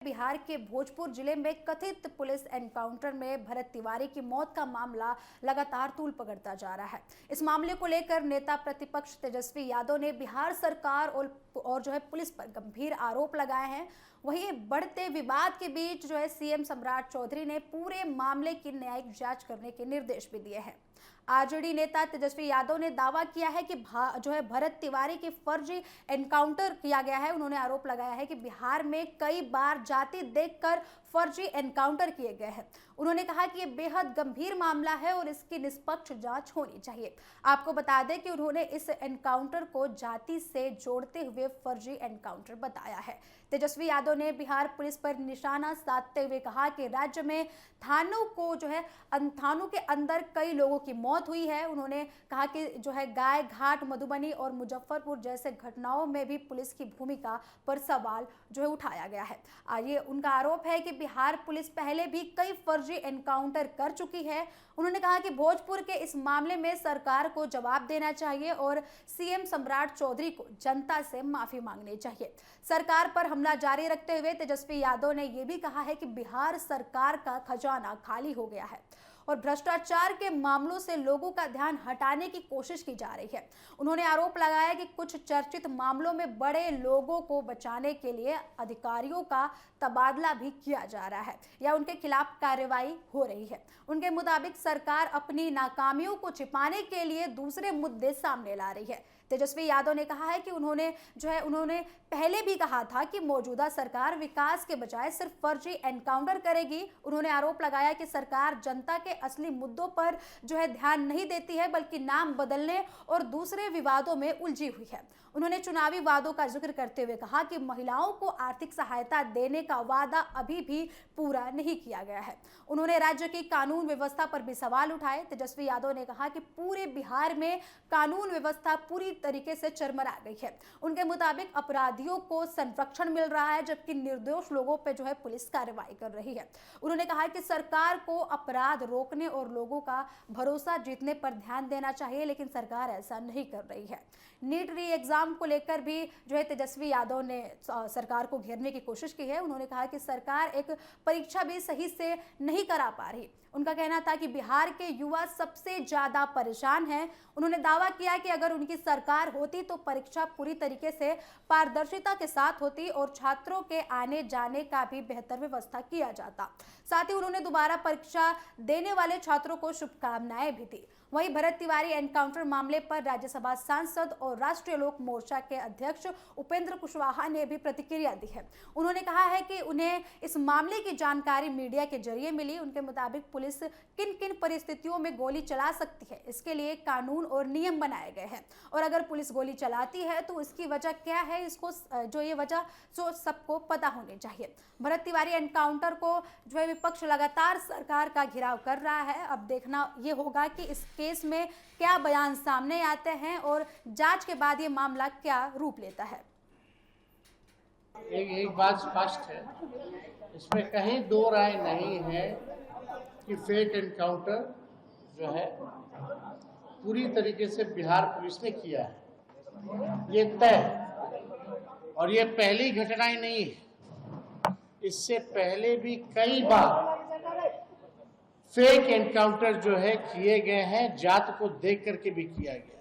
बिहार के भोजपुर जिले में कथित पुलिस एनकाउंटर में भरत तिवारी की मौत का मामला लगातार तूल पकड़ता जा रहा है। इस मामले को लेकर नेता प्रतिपक्ष तेजस्वी यादव ने बिहार सरकार और पुलिस पर गंभीर आरोप लगाए हैं। वहीं बढ़ते विवाद के बीच सीएम सम्राट चौधरी ने पूरे मामले की न्यायिक जांच करने के निर्देश भी दिए हैं। आरजेडी नेता तेजस्वी यादव ने दावा किया है कि भरत तिवारी की फर्जी एनकाउंटर किया गया है। उन्होंने आरोप लगाया है कि बिहार में कई बार जाति देखकर फर्जी एनकाउंटर किए गए हैं। उन्होंने कहा कि यह बेहद गंभीर मामला है और इसकी निष्पक्ष जांच होनी चाहिए। आपको बता दें कि उन्होंने इस एनकाउंटर को जाति से जोड़ते हुए फर्जी एनकाउंटर बताया है। तेजस्वी यादव ने बिहार पुलिस पर निशाना साधते हुए कहा कि राज्य में थानों के अंदर कई लोगों की मौत हुई है। उन्होंने कहा कि गाय घाट, मधुबनी और मुजफ्फरपुर जैसे घटनाओं में भी पुलिस की भूमिका पर सवाल उठाया गया है। ये उनका आरोप है कि बिहार पुलिस पहले भी कई फर्जी एनकाउंटर कर चुकी है। उन्होंने कहा कि भोजपुर के इस मामले में सरकार को जवाब देना चाहिए और सीएम सम्राट चौधरी को जनता से माफी मांगनी चाहिए। सरकार पर हमला जारी रखते हुए तेजस्वी यादव ने यह भी कहा है कि बिहार सरकार का खजाना खाली हो गया है और भ्रष्टाचार के मामलों से लोगों का ध्यान हटाने की कोशिश की जा रही है। उन्होंने आरोप लगाया कि कुछ चर्चित मामलों में बड़े लोगों को बचाने के लिए अधिकारियों का तबादला भी किया जा रहा है या उनके खिलाफ कार्रवाई हो रही है। उनके मुताबिक सरकार अपनी नाकामियों को छिपाने के लिए दूसरे मुद्दे सामने ला रही है। तेजस्वी यादव ने कहा है कि उन्होंने पहले भी कहा था कि मौजूदा सरकार विकास के बजाय सिर्फ फर्जी एनकाउंटर करेगी। उन्होंने आरोप लगाया कि सरकार जनता के असली मुद्दों पर ध्यान नहीं देती है, बल्कि नाम बदलने और दूसरे विवादों में उलझी हुई है। उन्होंने चुनावी वादों का जिक्र करते हुए कहा कि महिलाओं को आर्थिक सहायता देने का वादा अभी भी पूरा नहीं किया गया है। उन्होंने राज्य की कानून व्यवस्था पर भी सवाल उठाए। तेजस्वी यादव ने कहा कि पूरे बिहार में कानून व्यवस्था पूरी तरीके से चरमरा गई है। उनके मुताबिक अपराधियों को संरक्षण मिल रहा है, जबकि निर्दोष लोगों पर पुलिस कार्रवाई कर रही है। उन्होंने कहा कि सरकार को अपराध रोकने और लोगों का भरोसा जीतने पर ध्यान देना चाहिए, लेकिन सरकार ऐसा नहीं कर रही है। नीट री एग्जाम को लेकर भी तेजस्वी यादव ने सरकार को घेरने की कोशिश की है। उन्होंने कहा कि सरकार एक परीक्षा भी सही से नहीं करा पा रही। उनका कहना था कि बिहार के युवा सबसे ज्यादा परेशान हैं। उन्होंने दावा किया कि अगर उनकी सरकार होती तो परीक्षा पूरी तरीके से पारदर्शिता के साथ होती और छात्रों के आने जाने का भी बेहतर व्यवस्था किया जाता। साथ ही उन्होंने दोबारा परीक्षा देने वाले छात्रों को शुभकामनाएं भी दी। वहीं भरत तिवारी एनकाउंटर मामले पर राज्यसभा सांसद और राष्ट्रीय लोक मोर्चा के अध्यक्ष उपेंद्र कुशवाहा ने भी प्रतिक्रिया दी है। उन्होंने कहा है कि उन्हें इस मामले की जानकारी मीडिया के जरिए मिली। उनके मुताबिक पुलिस किन किन परिस्थितियों में गोली चला सकती है, इसके लिए कानून और नियम बनाए गए हैं और अगर पुलिस गोली चलाती है तो इसकी वजह क्या है, इसको ये वजह सबको पता होनी चाहिए। भरत तिवारी एनकाउंटर को विपक्ष लगातार सरकार का घेराव कर रहा है। अब देखना ये होगा कि इस केस में क्या बयान सामने आते हैं और जांच के बाद ये मामला क्या रूप लेता है। एक बात स्पष्ट है, इसमें कहीं दो राय नहीं है कि फेक एनकाउंटर पूरी तरीके से बिहार पुलिस ने किया है, ये तय है। और ये पहली घटना ही नहीं है, इससे पहले भी कई बार फेक एनकाउंटर किए गए हैं, जात को देख करके भी किया गया।